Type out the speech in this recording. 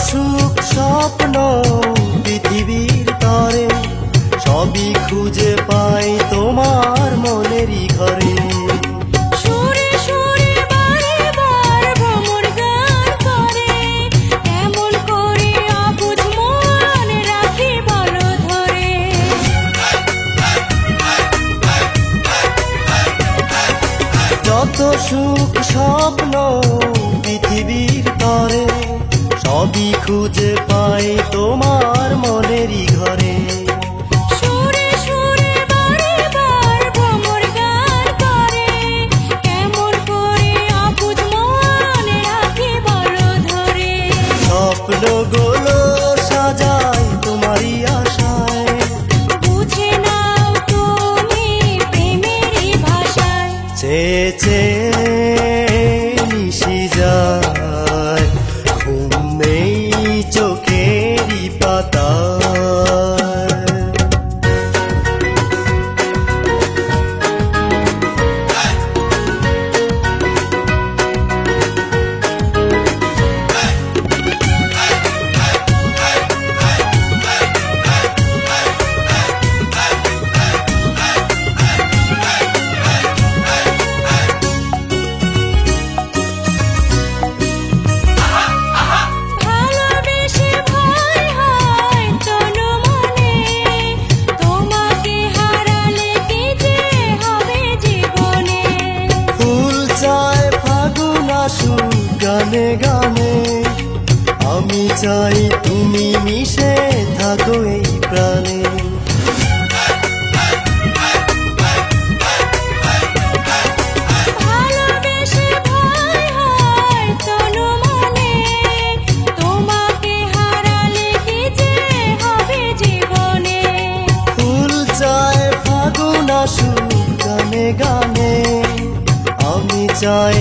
সুখ স্বপ্ন পৃথিবীর তরে সবই খুঁজে পাই তোমার মনেরই ঘরে। সুরে সুরে বারে বার ভ্রমর গান করে, এমন করে অবুঝ মন রাখি বলো ধরে। যত সুখ স্বপ্ন পৃথিবীর তরে সবই খুঁজে পাই তোমার মনেরই ঘরে। সুরে সুরে বারে বার ভ্রমর গান করে, এমন করে অবুঝ মন রাখি বলো ধরে। স্বপ্নগুলো সাজাই তোমারই আশায়, বুঝে নাও তুমি প্রেমেরই ভাষায়। চেয়ে চেয়ে নিশি যায়, ঘুম নেই চোখেরই পাতায়। ভালোবেসে ভয় হয় তনু মনে, তোমাকে হারালে কি যে হবে জীবনে। ফুল চায় ফাগুন আসুক গানে গানে, আমি চাই তুমি মিশে থাকো এই প্রাণে। ভালোবেসে ভয় হয় তনু মনে, তোমাকে হারালে কি যে হবে জীবনে। ফুল চায় ফাগুন আসুক গানে গানে, আমি চাই